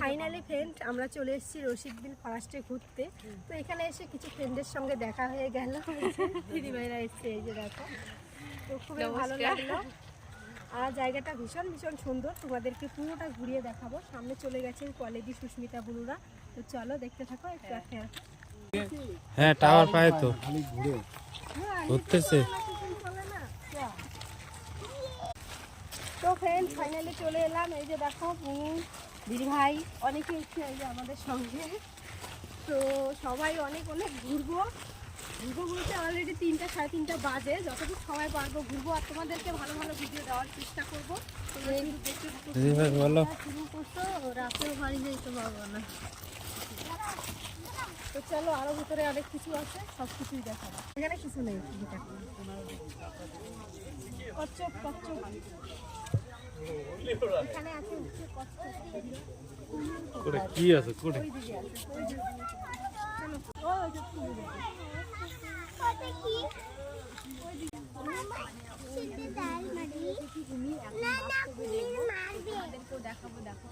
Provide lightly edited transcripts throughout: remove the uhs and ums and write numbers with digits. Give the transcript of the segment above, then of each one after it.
Finally friend আমরা চলে এসেছি রশিদ বিল ফরেস্টে ঘুরতে। তো এখানে এসে কিছু ফ্রেন্ডের সঙ্গে দেখা হয়ে গেল, দিদিভাইরা এসছে, এই যে দেখো। তো খুবই ভালো লাগলো আর জায়গাটা ভীষণ ভীষণ সুন্দর। তোমাদেরকে পুরোটা ঘুরিয়ে দেখাবো। সামনে চলে গেছে কলেজি সুস্মিতা বুলুরা। তো চলো দেখতে থাকো একটু আগে। হ্যাঁ টাওয়ার পায় তো ঘুরতেছে। তো ফ্রেন্ড ফাইনালি চলে এলাম। এই যে দেখো দিদি ভাই অনেকে এসছে এই যে আমাদের সঙ্গে। তো সবাই অনেক অনেক ঘুরবো বলতে অলরেডি 3টা 3:30 বাজে। যতটুকু সময় পারবো ঘুরবো আর তোমাদেরকে ভালো ভালো ভিডিও দেওয়ার চেষ্টা করবো। শুরু করছো, রাতেও বাড়ি যেতে পারবো না। তো চলো আরো ভিতরে অনেক কিছু আছে, সব কিছুই দেখাবো। এখানে কিছু নেই, কচ্ছপ কচ্ছপ এখানে আছে, কি আছে কোটে দেখাবো। দেখো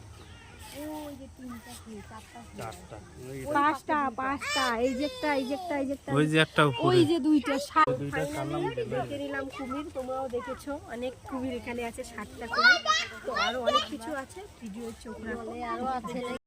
ওই যে 3টা 4টা 5টা এই যে একটা ওই যে একটা উপরে ওই যে 2টা দেখে নিলাম কুমির। তোমরাও দেখেছো অনেক কুমির এখানে আছে, 7টা কুমির। তো আরো অনেক কিছু আছে, ভিডিও চোখ রাখলে আরো আছে।